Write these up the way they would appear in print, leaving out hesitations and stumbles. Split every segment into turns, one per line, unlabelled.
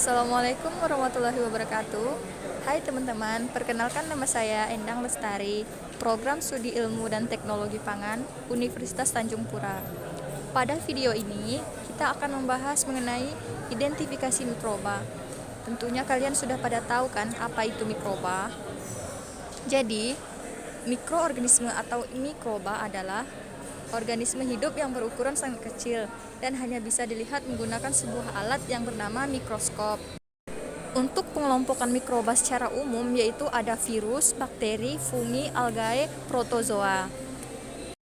Assalamualaikum warahmatullahi wabarakatuh. Hai teman-teman, perkenalkan nama saya Endang Lestari, Program Studi Ilmu dan Teknologi Pangan, Universitas Tanjung Pura. Pada video ini, kita akan membahas mengenai identifikasi mikroba. Tentunya kalian sudah pada tahu kan apa itu mikroba? Jadi, mikroorganisme atau mikroba adalah organisme hidup yang berukuran sangat kecil dan hanya bisa dilihat menggunakan sebuah alat yang bernama mikroskop. Untuk pengelompokan mikroba secara umum yaitu ada virus, bakteri, fungi, algae, protozoa.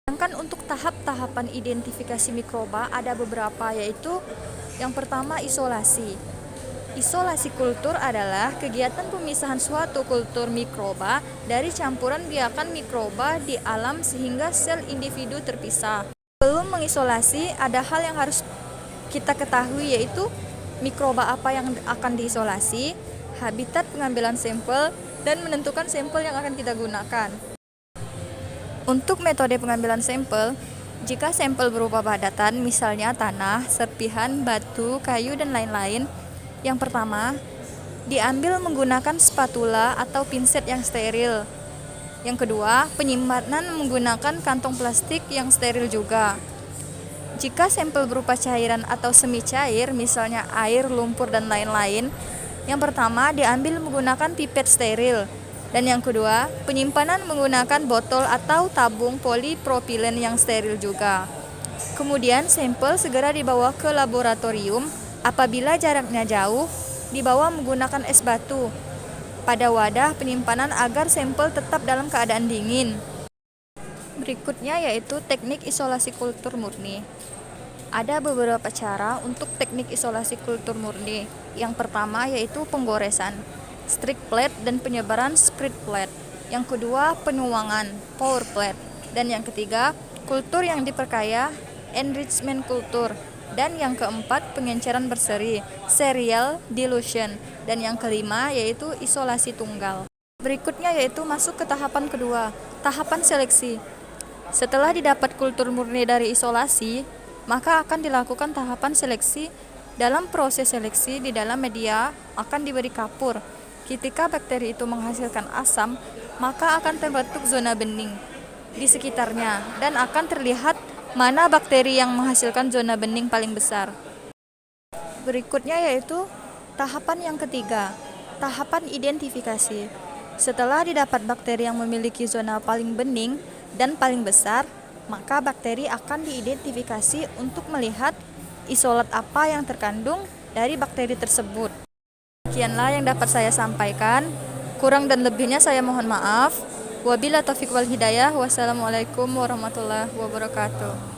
Sedangkan untuk tahap-tahapan identifikasi mikroba ada beberapa, yaitu yang pertama isolasi. Isolasi kultur adalah kegiatan pemisahan suatu kultur mikroba dari campuran biakan mikroba di alam sehingga sel individu terpisah. Sebelum mengisolasi, ada hal yang harus kita ketahui, yaitu mikroba apa yang akan diisolasi, habitat pengambilan sampel, dan menentukan sampel yang akan kita gunakan. Untuk metode pengambilan sampel, jika sampel berupa padatan, misalnya tanah, serpihan, batu, kayu, dan lain-lain, yang pertama, diambil menggunakan spatula atau pinset yang steril. Yang kedua, penyimpanan menggunakan kantong plastik yang steril juga. Jika sampel berupa cairan atau semi cair, misalnya air, lumpur, dan lain-lain, yang pertama diambil menggunakan pipet steril. Dan yang kedua, penyimpanan menggunakan botol atau tabung polipropilen yang steril juga. Kemudian sampel segera dibawa ke laboratorium. Apabila jaraknya jauh, dibawa menggunakan es batu pada wadah penyimpanan agar sampel tetap dalam keadaan dingin. Berikutnya yaitu teknik isolasi kultur murni. Ada beberapa cara untuk teknik isolasi kultur murni. Yang pertama yaitu penggoresan, strict plate, dan penyebaran spread plate. Yang kedua penuangan, pour plate. Dan yang ketiga kultur yang diperkaya, enrichment kultur. Dan yang keempat pengenceran berseri, serial dilution. Dan yang kelima yaitu isolasi tunggal. Berikutnya yaitu masuk ke tahapan kedua, tahapan seleksi. Setelah didapat kultur murni dari isolasi, maka akan dilakukan tahapan seleksi. Dalam proses seleksi di dalam media akan diberi kapur. Ketika bakteri itu menghasilkan asam, maka akan terbentuk zona bening di sekitarnya dan akan terlihat mana bakteri yang menghasilkan zona bening paling besar. Berikutnya yaitu tahapan yang ketiga, tahapan identifikasi. Setelah didapat bakteri yang memiliki zona paling bening dan paling besar, maka bakteri akan diidentifikasi untuk melihat isolat apa yang terkandung dari bakteri tersebut. Sekianlah yang dapat saya sampaikan. Kurang dan lebihnya saya mohon maaf. Wabillahi taufiq wal hidayah. Wassalamualaikum warahmatullahi wabarakatuh.